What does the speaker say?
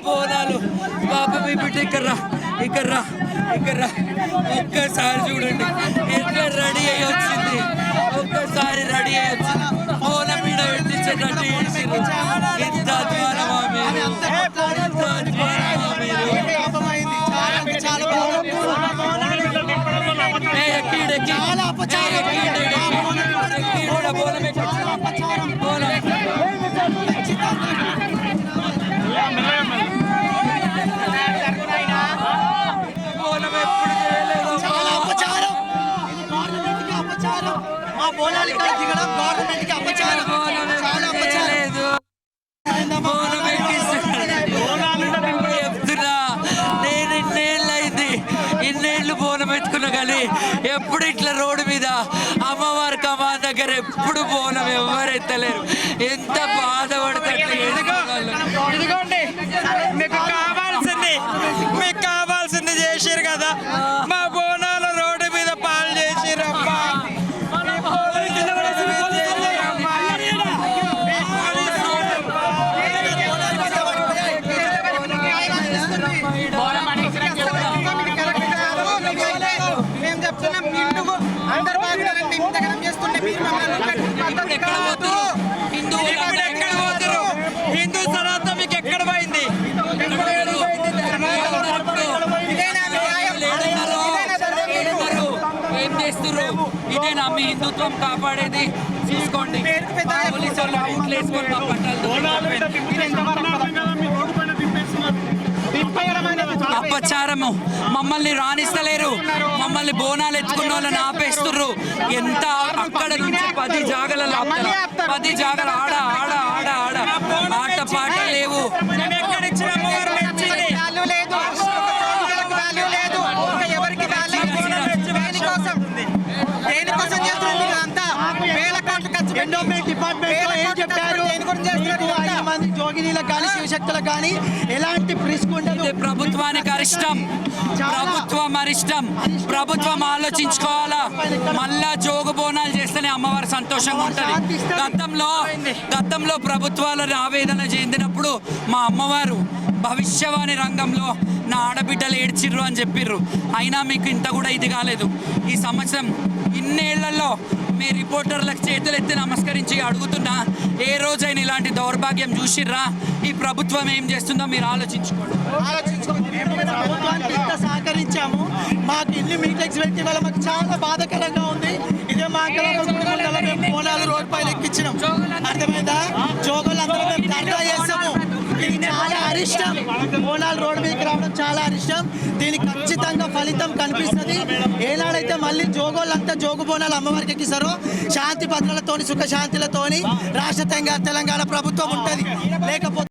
బోనాలు పాప మీ బిడ్డ ఇక్కడ ఒక్కసారి చూడండి ఎట్లా రెడీ అయ్యి వచ్చింది. ఒక్కసారి రెడీ అయ్యి వచ్చింది. బోనం మీద పెట్టించేటట్టు ఏడ్చిర్రు. ఎంత అధ్వానమా మీరు, ఎంత అధ్వానమా మీరు. ఇన్నేళ్ళు బోనం ఎత్తుకున్నా కానీ ఎప్పుడు ఇట్లా రోడ్డు మీద అమ్మవారి కమా దగ్గర ఎప్పుడు బోనం ఎవరు ఎత్తలేరు. ఎంత బాధపడతారు. ఇదిగోండి మీకు కావాల్సింది చేసిరు కదా. మా బోనాలు రోడ్డు మీద పాలు చేసిరు. హిందూ సనాతనం మీకు ఎక్కడ పోయింది? ఏం చేస్తున్నారు? ఇదేనా మీ హిందుత్వం కాపాడేది? చూసుకోండి పోలీసు వాళ్ళు బూట్లు వేసుకొని మా పట్టాలు అపచారము. మమ్మల్ని రాణిస్తలేరు. మమ్మల్ని బోనాలు ఎత్తుకున్న వాళ్ళని ఆపేస్తుర్రు. ఎంత అక్కడ నుంచి 10 జాగల 10 జాగలు ఆడ ఆడ ఆడ ఆడ ఆట పాట లేవు. జోగినీలకు కానీ శివశక్తులకు కానీ ఎలాంటి రిస్క్ ఉండదు. ప్రభుత్వానికి అరిష్టం, ప్రభుత్వం అరిష్టం. ప్రభుత్వం ఆలోచించుకోవాలా. మళ్ళా జోగు బోనాలు చేస్తేనే అమ్మవారు సంతోషంగా ఉంటుంది. గతంలో ప్రభుత్వాలను ఆవేదన చెందినప్పుడు మా అమ్మవారు భవిష్యవాణి రంగంలో నా ఆడబిడ్డలు ఏడ్చిర్రు అని చెప్పిర్రు. అయినా మీకు ఇంత కూడా ఇది కాలేదు. ఈ సంవత్సరం ఇన్నేళ్లలో మీ రిపోర్టర్లకు చేతులెత్తి నమస్కరించి అడుగుతున్నా, ఏ రోజైనా ఇలాంటి దౌర్భాగ్యం చూసిర్రా? ఈ ప్రభుత్వం ఏం చేస్తుందో మీరు ఆలోచించుకోండి. ప్రభుత్వానికి ఎంత సహకరించాము. మాకు ఇన్ని మీటింగ్స్ పెట్టి వాళ్ళ మాకు చాలా బాధాకరంగా ఉంది. ఇదే మా బోనాలు రోడ్ పైన ఎక్కించినాం. అర్థమైందా? జోగులందరూ మేము ధర్నా చేస్తాము. ఇది చాలా అరిష్టం. బోనాలు రోడ్డు మీదకి రావడం చాలా అరిష్టం. దీనికి ఖచ్చితంగా ఫలితం కనిపిస్తుంది. ఏనాడైతే మళ్ళీ జోగోళ్ళంతా జోగు బోనాలు అమ్మవారికి ఎక్కిస్తారో శాంతి భద్రతలతోని సుఖ శాంతులతోని రాష్ట్ర తెలంగాణ ప్రభుత్వం ఉంటుంది. లేకపోతే